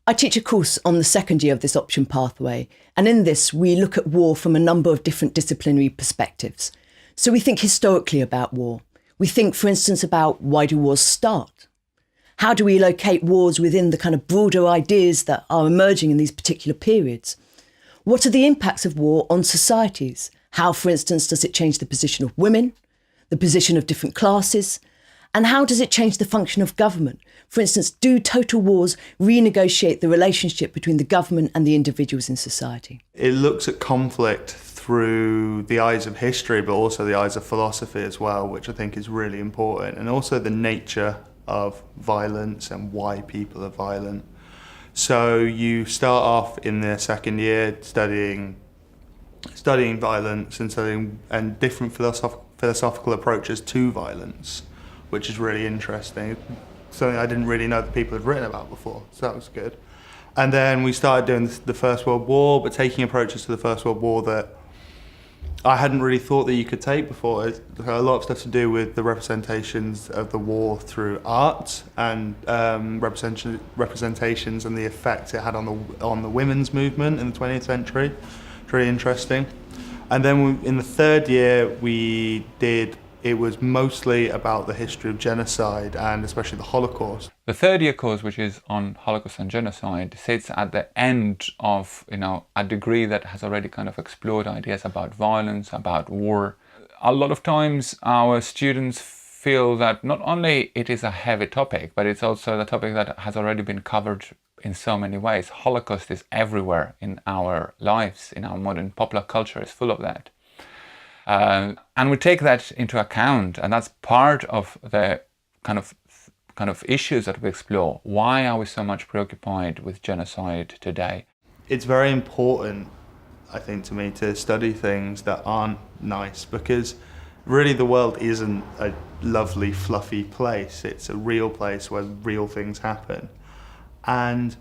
I teach a course on the second year of this option pathway, and in this we look at war from a number of different disciplinary perspectives. So we think historically about war. We think, for instance, about why do wars start? How do we locate wars within the kind of broader ideas that are emerging in these particular periods? What are the impacts of war on societies? How, for instance, does it change the position of women, the position of different classes? And how does it change the function of government? For instance, do total wars renegotiate the relationship between the government and the individuals in society? It looks at conflict through the eyes of history, but also the eyes of philosophy as well, which I think is really important, and also the nature of violence and why people are violent. So you start off in the second year studying violence and different philosophical approaches to violence, which is really interesting. Something I didn't really know that people had written about before, so that was good. And then we started doing the First World War, but taking approaches to the First World War that I hadn't really thought that you could take before. A lot of stuff to do with the representations of the war through art and representations and the effect it had on the women's movement in the 20th century. It's really interesting. And then in the third year it was mostly about the history of genocide and especially the Holocaust. The third year course, which is on Holocaust and genocide, sits at the end of a degree that has already kind of explored ideas about violence, about war. A lot of times our students feel that not only it is a heavy topic, but it's also the topic that has already been covered in so many ways. Holocaust is everywhere in our lives, in our modern popular culture is full of that. And we take that into account, and that's part of the kind of issues that we explore. Why are we so much preoccupied with genocide today? It's very important, I think, to me to study things that aren't nice, because really the world isn't a lovely, fluffy place. It's a real place where real things happen. And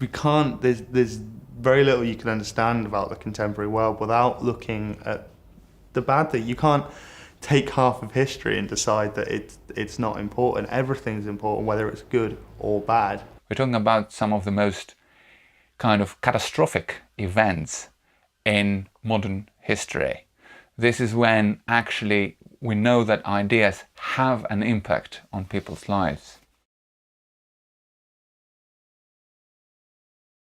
we can't, there's very little you can understand about the contemporary world without looking at the bad thing. You can't take half of history and decide that it's not important. Everything's important, whether it's good or bad. We're talking about some of the most kind of catastrophic events in modern history. This is when actually we know that ideas have an impact on people's lives.